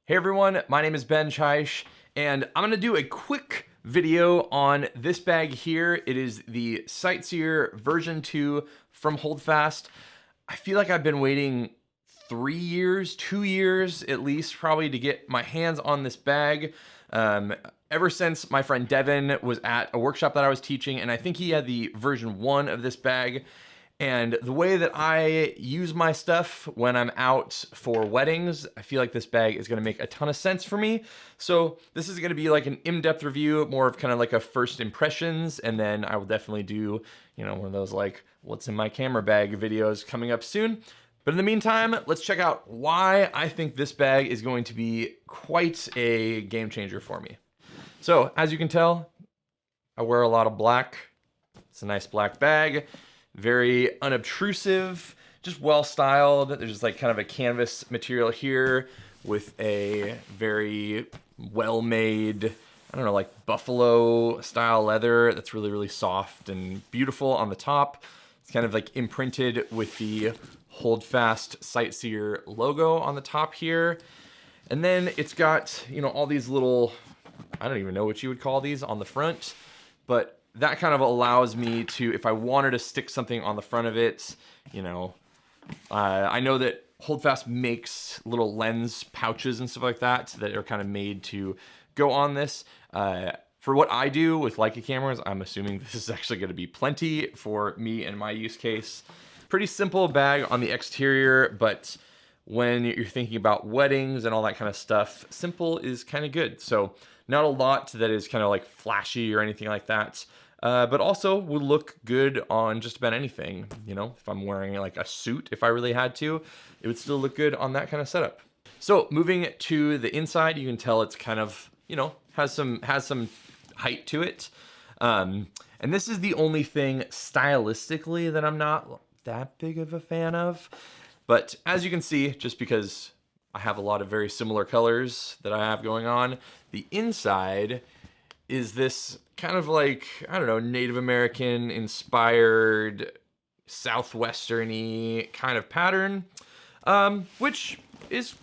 Hey everyone, my name is Ben Chaish, and I'm gonna do a quick video on this bag here. It is the Sightseer version 2 from HoldFast. I feel like I've been waiting 3 years, 2 years at least, probably to get my hands on this bag. Ever since my friend Devin was at a workshop that I was teaching, and I think he had the version 1 of this bag. And the way that I use my stuff when I'm out for weddings, I feel like this bag is gonna make a ton of sense for me. So this is gonna be like an in-depth review, more of kind of like a first impressions, and then I will definitely do, one of those like what's in my camera bag videos coming up soon. But in the meantime, let's check out why I think this bag is going to be quite a game changer for me. So as you can tell, I wear a lot of black. It's a nice black bag. Very unobtrusive, just well styled. There's just like kind of a canvas material here with a very well made, I don't know, like buffalo style leather that's really, really soft and beautiful on the top. It's kind of like imprinted with the HoldFast Sightseer logo on the top here. And then it's got, all these little, I don't even know what you would call these on the front, but that kind of allows me to, if I wanted to stick something on the front of it, I know that HoldFast makes little lens pouches and stuff like that that are kind of made to go on this. For what I do with Leica cameras, I'm assuming this is actually going to be plenty for me and my use case. Pretty simple bag on the exterior, but when you're thinking about weddings and all that kind of stuff, simple is kind of good. So not a lot that is kind of like flashy or anything like that. But also would look good on just about anything. If I'm wearing like a suit, if I really had to, it would still look good on that kind of setup. So moving to the inside, you can tell it's kind of, has some height to it. And this is the only thing stylistically that I'm not that big of a fan of. But as you can see, just because I have a lot of very similar colors that I have going on, the inside is this kind of like, I don't know, Native American inspired, Southwestern-y kind of pattern, which is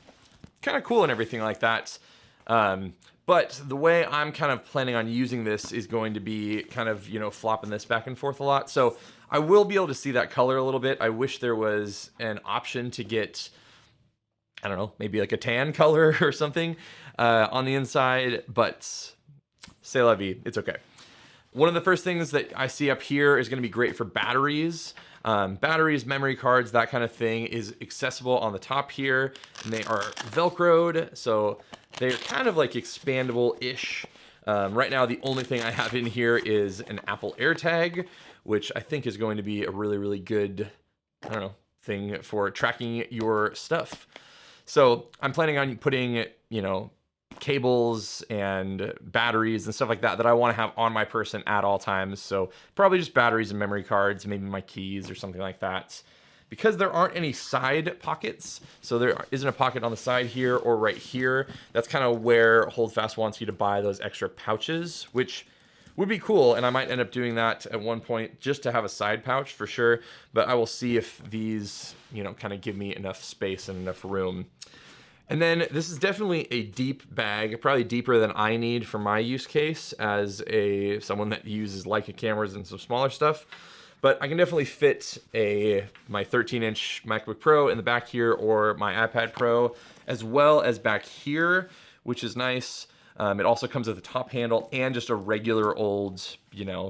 kind of cool and everything like that. But the way I'm kind of planning on using this is going to be kind of, flopping this back and forth a lot. So I will be able to see that color a little bit. I wish there was an option to get, I don't know, maybe like a tan color or something on the inside, but c'est la vie, it's okay. One of the first things that I see up here is gonna be great for batteries. Batteries, memory cards, that kind of thing is accessible on the top here, and they are Velcroed, so they're kind of like expandable-ish. Right now, the only thing I have in here is an Apple AirTag, which I think is going to be a really, really good, I don't know, thing for tracking your stuff. So I'm planning on putting, cables and batteries and stuff like that I want to have on my person at all times. So probably just batteries and memory cards, maybe my keys or something like that. Because there aren't any side pockets, so there isn't a pocket on the side here or right here, that's kind of where HoldFast wants you to buy those extra pouches, which would be cool, and I might end up doing that at one point just to have a side pouch for sure, but I will see if these, kind of give me enough space and enough room. And then this is definitely a deep bag, probably deeper than I need for my use case as someone that uses Leica cameras and some smaller stuff. But I can definitely fit my 13-inch MacBook Pro in the back here or my iPad Pro, as well as back here, which is nice. It also comes with a top handle and just a regular old,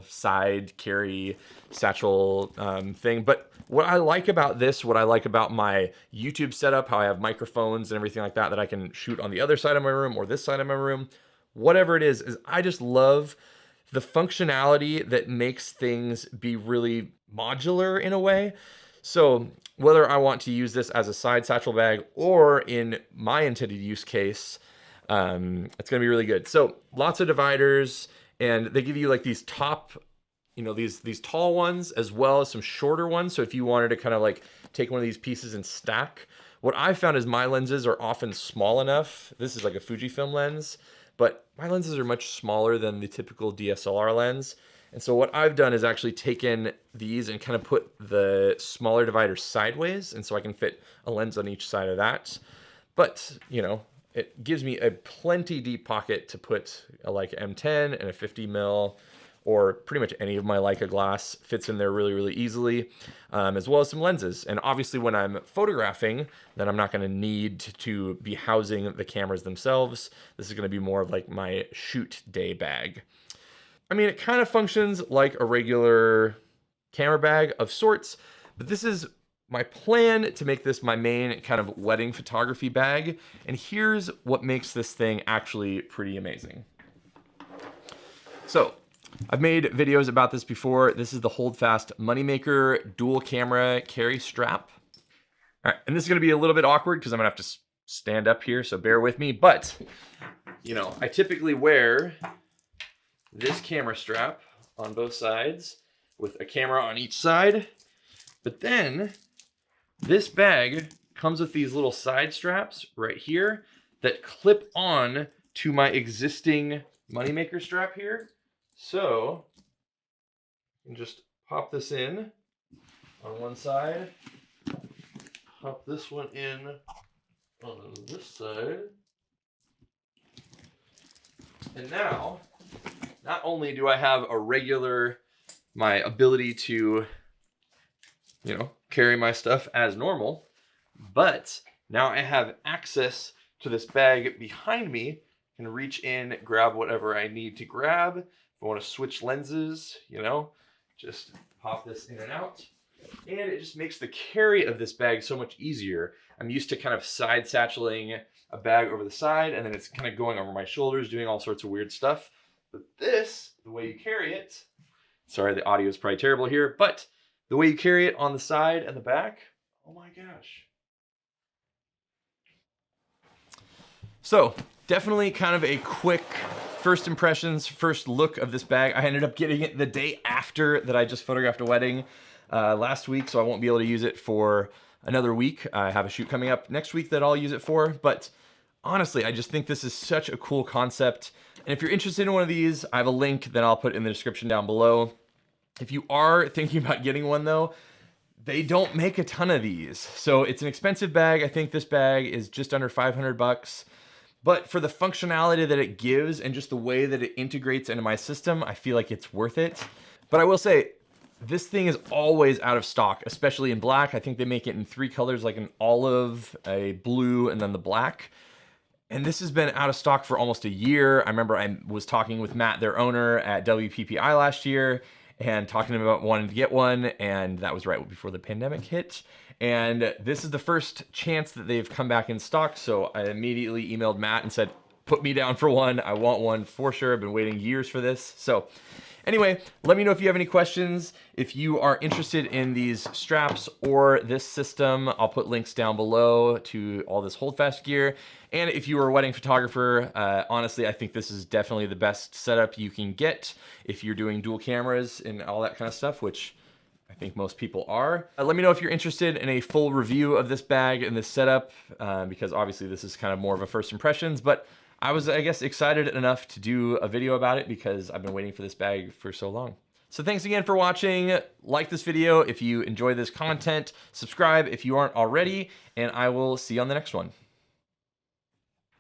side carry satchel thing. But what I like about this, what I like about my YouTube setup, how I have microphones and everything like that I can shoot on the other side of my room or this side of my room, whatever it is I just love the functionality that makes things be really modular in a way. So whether I want to use this as a side satchel bag or in my intended use case, it's gonna be really good. So lots of dividers, and they give you like these top, these tall ones as well as some shorter ones. So if you wanted to kind of like take one of these pieces and stack, what I found is my lenses are often small enough. This is like a Fujifilm lens, but my lenses are much smaller than the typical DSLR lens. And so what I've done is actually taken these and kind of put the smaller dividers sideways, and so I can fit a lens on each side of that. But, it gives me a plenty deep pocket to put a Leica M10 and a 50 mil, or pretty much any of my Leica glass fits in there really, really easily, as well as some lenses. And obviously when I'm photographing, then I'm not gonna need to be housing the cameras themselves. This is gonna be more of like my shoot day bag. I mean, it kind of functions like a regular camera bag of sorts, but this is my plan to make this my main kind of wedding photography bag. And here's what makes this thing actually pretty amazing. So I've made videos about this before. This is the HoldFast MoneyMaker dual camera carry strap. All right, and this is gonna be a little bit awkward because I'm gonna have to stand up here, so bear with me. But, you know, I typically wear this camera strap on both sides with a camera on each side. But then this bag comes with these little side straps right here that clip on to my existing MoneyMaker strap here. So you can just pop this in on one side, pop this one in on this side. And now, not only do I have my ability to, you know, carry my stuff as normal, but now I have access to this bag behind me. I can reach in, grab whatever I need to grab. If I want to switch lenses, you know, just pop this in and out. And it just makes the carry of this bag so much easier. I'm used to kind of side satcheling a bag over the side, and then it's kind of going over my shoulders, doing all sorts of weird stuff. But this, the way you carry it, sorry, the audio is probably terrible here, but the way you carry it on the side and the back, oh my gosh. So definitely kind of a quick first impressions, first look of this bag. I ended up getting it the day after that I just photographed a wedding last week, so I won't be able to use it for another week. I have a shoot coming up next week that I'll use it for, but honestly, I just think this is such a cool concept. And if you're interested in one of these, I have a link that I'll put in the description down below. If you are thinking about getting one though, they don't make a ton of these. So it's an expensive bag. I think this bag is just under 500 bucks. But for the functionality that it gives and just the way that it integrates into my system, I feel like it's worth it. But I will say, this thing is always out of stock, especially in black. I think they make it in 3 colors, like an olive, a blue, and then the black. And this has been out of stock for almost a year. I remember I was talking with Matt, their owner, at WPPI last year, and talking to him about wanting to get one, and that was right before the pandemic hit. And this is the first chance that they've come back in stock, so I immediately emailed Matt and said, put me down for one. I want one for sure. I've been waiting years for this. So anyway, let me know if you have any questions. If you are interested in these straps or this system, I'll put links down below to all this HoldFast gear. And if you are a wedding photographer, honestly, I think this is definitely the best setup you can get if you're doing dual cameras and all that kind of stuff, which I think most people are. Let me know if you're interested in a full review of this bag and this setup, because obviously this is kind of more of a first impressions, but I was, I guess, excited enough to do a video about it because I've been waiting for this bag for so long. So thanks again for watching. Like this video if you enjoy this content, subscribe if you aren't already, and I will see you on the next one.